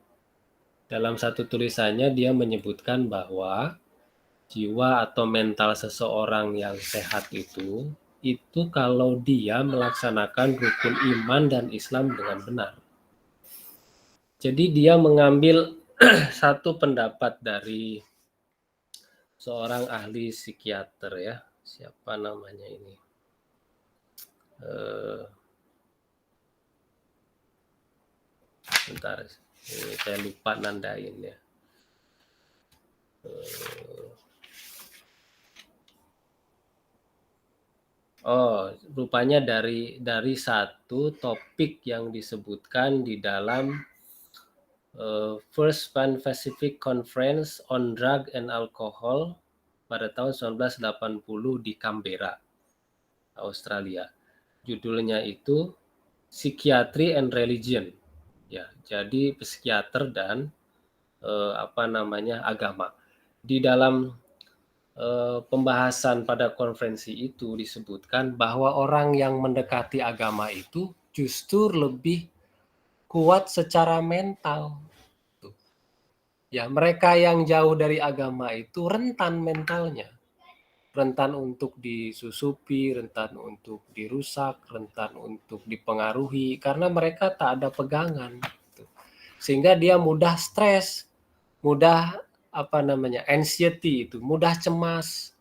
dalam satu tulisannya dia menyebutkan bahwa jiwa atau mental seseorang yang sehat itu kalau dia melaksanakan rukun iman dan Islam dengan benar. Jadi dia mengambil satu pendapat dari seorang ahli psikiater ya, siapa namanya ini? Bentar, ini saya lupa nandain ya. Oh, rupanya dari satu topik yang disebutkan di dalam First Pan-Pacific Conference on Drug and Alcohol pada tahun 1980 di Canberra, Australia. Judulnya itu Psychiatry and Religion. Ya, jadi psikiater dan agama. Di dalam pembahasan pada konferensi itu disebutkan bahwa orang yang mendekati agama itu justru lebih kuat secara mental. Ya, mereka yang jauh dari agama itu rentan mentalnya. Rentan untuk disusupi, rentan untuk dirusak, rentan untuk dipengaruhi karena mereka tak ada pegangan. Sehingga dia mudah stres, mudah anxiety itu, mudah cemas.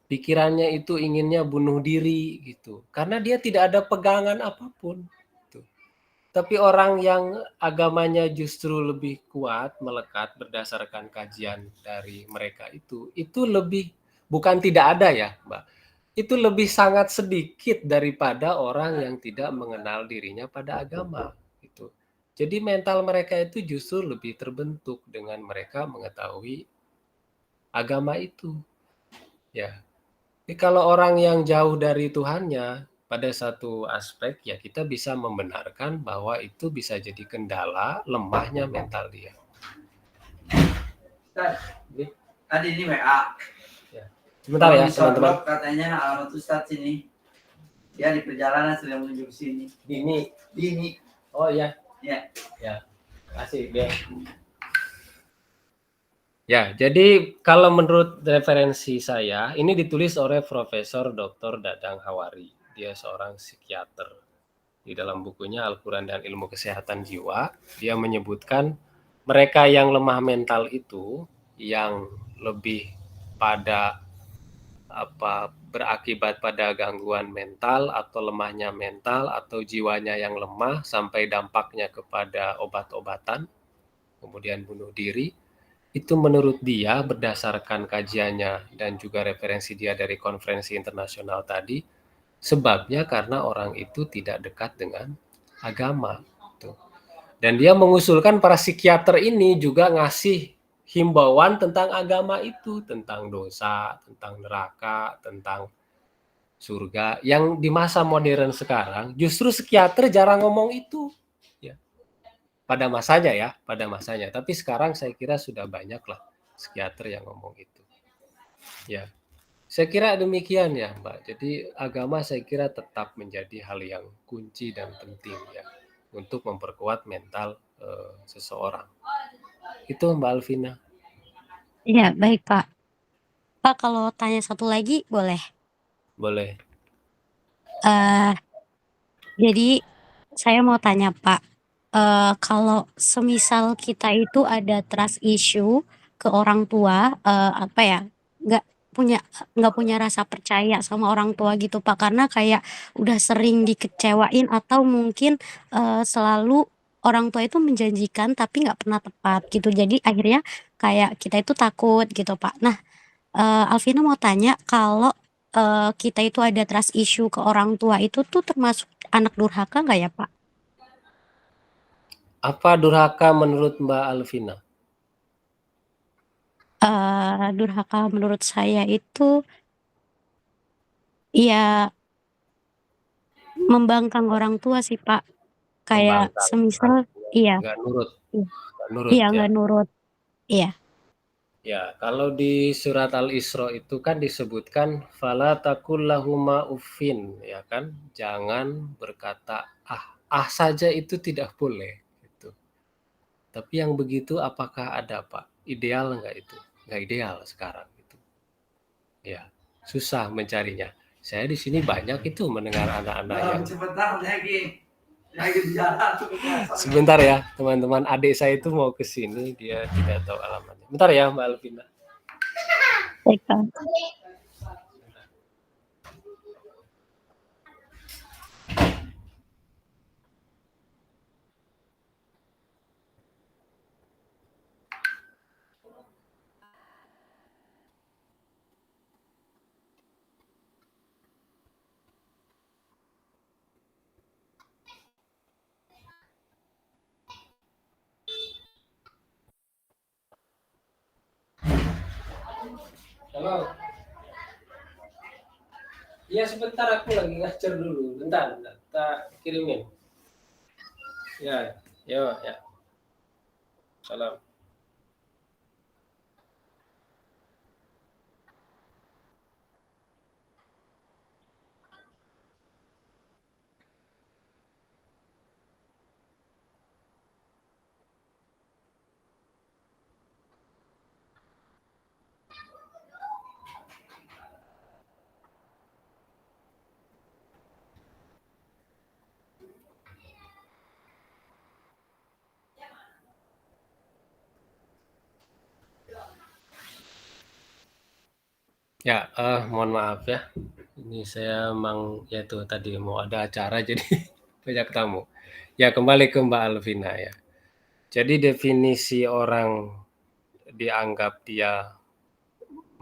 Pikirannya itu inginnya bunuh diri gitu. Karena dia tidak ada pegangan apapun. Tapi orang yang agamanya justru lebih kuat, melekat berdasarkan kajian dari mereka itu lebih, bukan tidak ada ya, Mbak. Itu lebih sangat sedikit daripada orang yang tidak mengenal dirinya pada agama. Gitu. Jadi mental mereka itu justru lebih terbentuk dengan mereka mengetahui agama itu. Ya. Jadi kalau orang yang jauh dari Tuhannya, pada satu aspek ya kita bisa membenarkan bahwa itu bisa jadi kendala lemahnya mental dia. Tadi ini WA. Ya. Sebentar ya teman-teman. Katanya alamat Ustadz sini. Dia di perjalanan sedang menuju ke sini. Dini. Oh iya. Ya. Ya. Kasih dia. Ya, jadi kalau menurut referensi saya, ini ditulis oleh Profesor Dr. Dadang Hawari. Dia seorang psikiater. Di dalam bukunya Al-Quran dan Ilmu Kesehatan Jiwa, dia menyebutkan mereka yang lemah mental itu, yang lebih pada berakibat pada gangguan mental atau lemahnya mental atau jiwanya yang lemah sampai dampaknya kepada obat-obatan, kemudian bunuh diri. Itu menurut dia berdasarkan kajiannya dan juga referensi dia dari konferensi internasional tadi, sebabnya karena orang itu tidak dekat dengan agama. Dan dia mengusulkan para psikiater ini juga ngasih himbauan tentang agama itu, tentang dosa, tentang neraka, tentang surga. Yang di masa modern sekarang justru psikiater jarang ngomong itu. Pada masanya. Tapi sekarang saya kira sudah banyak lah psikiater yang ngomong itu. Ya, saya kira demikian ya, Mbak. Jadi agama saya kira tetap menjadi hal yang kunci dan penting ya untuk memperkuat mental seseorang. Itu Mbak Alvina. Iya, baik, Pak. Pak, kalau tanya satu lagi boleh? Boleh. Jadi saya mau tanya, Pak. Kalau semisal kita itu ada trust issue ke orang tua, nggak nggak punya rasa percaya sama orang tua gitu, Pak, karena kayak udah sering dikecewain atau mungkin, selalu orang tua itu menjanjikan tapi nggak pernah tepat gitu. Jadi akhirnya kayak kita itu takut gitu, Pak. Nah, Alvina mau tanya kalau, kita itu ada trust issue ke orang tua itu tuh termasuk anak durhaka nggak ya, Pak? Apa durhaka menurut Mbak Alvina? Durhaka menurut saya itu, ya membangkang orang tua sih, Pak. Kayak Membangkang, semisal iya nggak nurut, iya nggak nurut iya, ya. nggak nurut, iya. Ya, kalau di surat Al-Isra itu kan disebutkan fala taqul lahuma uffin, ya kan? Jangan berkata ah saja itu tidak boleh gitu. Tapi yang begitu apakah ada, Pak? Ideal enggak itu? Enggak ideal sekarang gitu. Ya, susah mencarinya. Saya di sini banyak itu mendengar anak-anak yang sebentar ya, teman-teman. Adik saya itu mau ke sini, dia tidak tahu alamatnya. Bentar ya, Mbak Alvina. Baik, Pak. Halo. Iya sebentar aku lagi ngajar dulu. Bentar. Kita kirimin. Ya, ya. Salam. Ya, mohon maaf ya. Ini saya emang ya tuh tadi mau ada acara jadi banyak tamu. Ya, kembali ke Mbak Alvina ya. Jadi definisi orang dianggap dia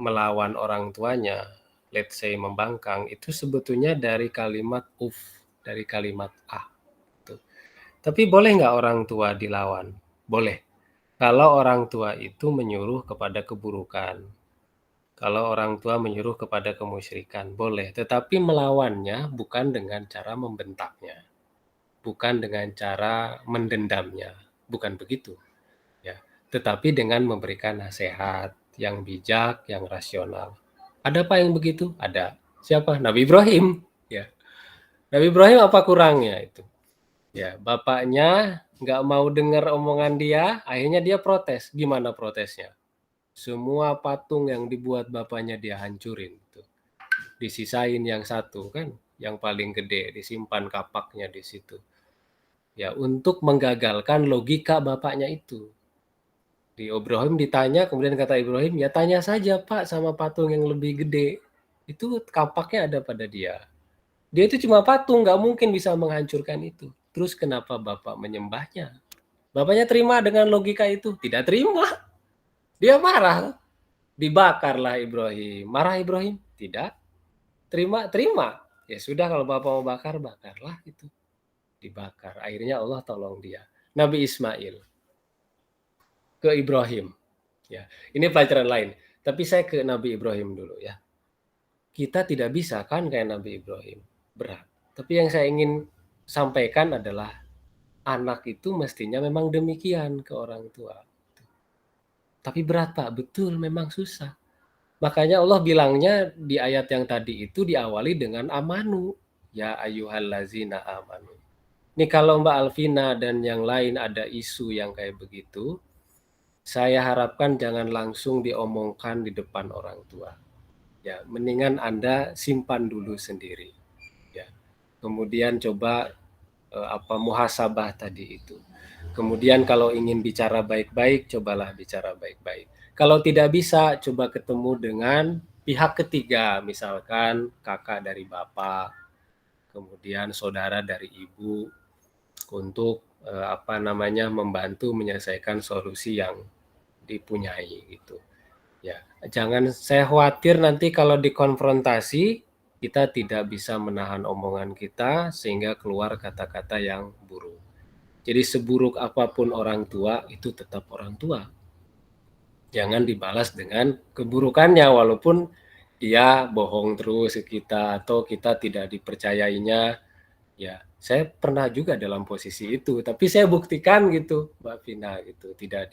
melawan orang tuanya, let's say membangkang, itu sebetulnya dari kalimat dari kalimat Tuh. Tapi boleh nggak orang tua dilawan? Boleh. Kalau orang tua itu menyuruh kepada keburukan. Kalau orang tua menyuruh kepada kemusyrikan, boleh. Tetapi melawannya bukan dengan cara membentaknya. Bukan dengan cara mendendamnya. Bukan begitu. Ya. Tetapi dengan memberikan nasihat yang bijak, yang rasional. Ada apa yang begitu? Ada. Siapa? Nabi Ibrahim. Ya. Nabi Ibrahim apa kurangnya itu? Ya, bapaknya nggak mau dengar omongan dia, akhirnya dia protes. Gimana protesnya? Semua patung yang dibuat bapaknya dia hancurin. Tuh. Disisain yang satu kan, yang paling gede, disimpan kapaknya di situ. Ya, untuk menggagalkan logika bapaknya itu. Di Ibrahim ditanya, kemudian kata Ibrahim, ya tanya saja Pak sama patung yang lebih gede. Itu kapaknya ada pada dia. Dia itu cuma patung, nggak mungkin bisa menghancurkan itu. Terus kenapa Bapak menyembahnya? Bapaknya terima dengan logika itu? Tidak terima. Dia marah. Dibakarlah Ibrahim. Marah Ibrahim? Tidak. Terima. Ya sudah kalau Bapak mau bakar, bakarlah itu. Dibakar. Akhirnya Allah tolong dia. Nabi Ismail ke Ibrahim. Ya, ini pelajaran lain. Tapi saya ke Nabi Ibrahim dulu ya. Kita tidak bisa kan kayak Nabi Ibrahim. Berat. Tapi yang saya ingin sampaikan adalah anak itu mestinya memang demikian ke orang tua. Tapi berat Pak, betul memang susah. Makanya Allah bilangnya di ayat yang tadi itu diawali dengan amanu. Ya ayyuhallazina amanu. Ini kalau Mbak Alvina dan yang lain ada isu yang kayak begitu, saya harapkan jangan langsung diomongkan di depan orang tua. Ya, mendingan Anda simpan dulu sendiri. Ya. Kemudian coba muhasabah tadi itu. Kemudian kalau ingin bicara baik-baik, cobalah bicara baik-baik. Kalau tidak bisa, coba ketemu dengan pihak ketiga, misalkan kakak dari bapak, kemudian saudara dari ibu, untuk membantu menyelesaikan solusi yang dipunyai gitu. Ya, jangan saya khawatir nanti kalau dikonfrontasi kita tidak bisa menahan omongan kita sehingga keluar kata-kata yang buruk. Jadi seburuk apapun orang tua itu tetap orang tua. Jangan dibalas dengan keburukannya walaupun dia bohong terus ke kita atau kita tidak dipercayainya. Ya, saya pernah juga dalam posisi itu, tapi saya buktikan gitu, Mbak Vina gitu, tidak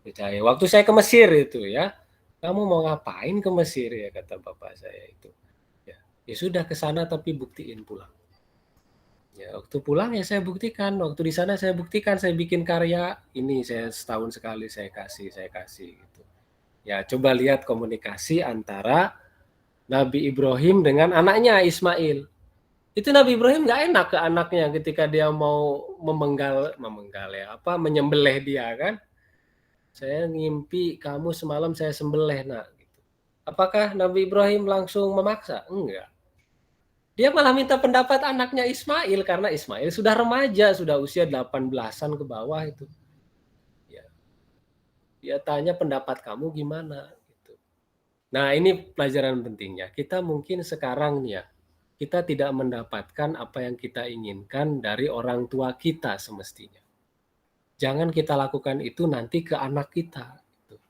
Percaya. Waktu saya ke Mesir itu ya, kamu mau ngapain ke Mesir ya, kata bapak saya itu. Ya sudah ke sana tapi buktiin pulang. Ya, waktu pulang ya saya buktikan, waktu di sana saya buktikan, saya bikin karya, ini saya setahun sekali saya kasih gitu. Ya, coba lihat komunikasi antara Nabi Ibrahim dengan anaknya Ismail. Itu Nabi Ibrahim nggak enak ke anaknya ketika dia mau menyembelih dia kan. Saya ngimpi kamu semalam saya sembelih nak. Gitu. Apakah Nabi Ibrahim langsung memaksa? Enggak. Dia malah minta pendapat anaknya Ismail karena Ismail sudah remaja, sudah usia 18-an ke bawah itu. Ya. Dia tanya pendapat kamu gimana gitu. Nah, ini pelajaran pentingnya. Kita mungkin sekarang ya, kita tidak mendapatkan apa yang kita inginkan dari orang tua kita semestinya. Jangan kita lakukan itu nanti ke anak kita. Gitu.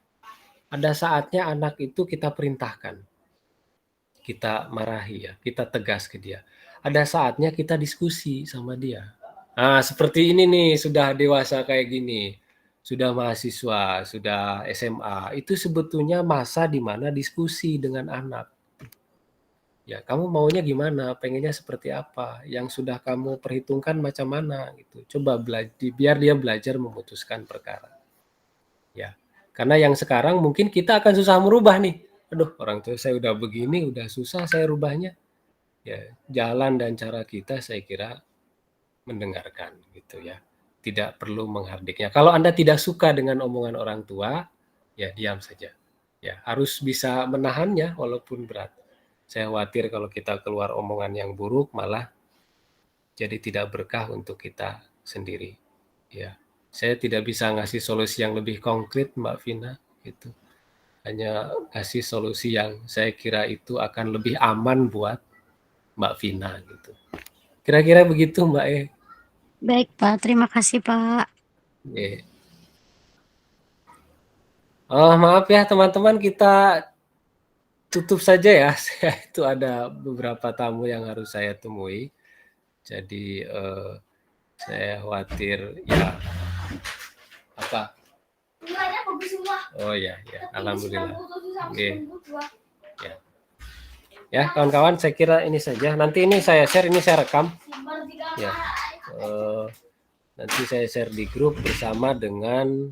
Ada saatnya anak itu kita perintahkan. Kita marahi ya, kita tegas ke dia. Ada saatnya kita diskusi sama dia. Nah, seperti ini nih, sudah dewasa kayak gini, sudah mahasiswa, sudah SMA, itu sebetulnya masa di mana diskusi dengan anak. Ya, kamu maunya gimana? Pengennya seperti apa? Yang sudah kamu perhitungkan macam mana gitu. Coba biar dia belajar memutuskan perkara. Ya. Karena yang sekarang mungkin kita akan susah merubah nih. Aduh, orang tua saya udah begini, udah susah saya rubahnya. Ya, jalan dan cara kita saya kira mendengarkan gitu ya. Tidak perlu menghardiknya. Kalau Anda tidak suka dengan omongan orang tua, ya diam saja. Ya, harus bisa menahannya walaupun berat. Saya khawatir kalau kita keluar omongan yang buruk malah jadi tidak berkah untuk kita sendiri. Ya, saya tidak bisa ngasih solusi yang lebih konkret, Mbak Vina, gitu. Hanya kasih solusi yang saya kira itu akan lebih aman buat Mbak Vina gitu. Kira-kira begitu Mbak E. Baik Pak, terima kasih Pak. Yeah. Oh, maaf ya teman-teman, kita tutup saja ya. Itu ada beberapa tamu yang harus saya temui. Jadi saya khawatir ya apa? Oh ya, alhamdulillah. Okay. Ya, kawan-kawan, saya kira ini saja. Nanti ini saya share, ini saya rekam. Ya, nanti saya share di grup bersama dengan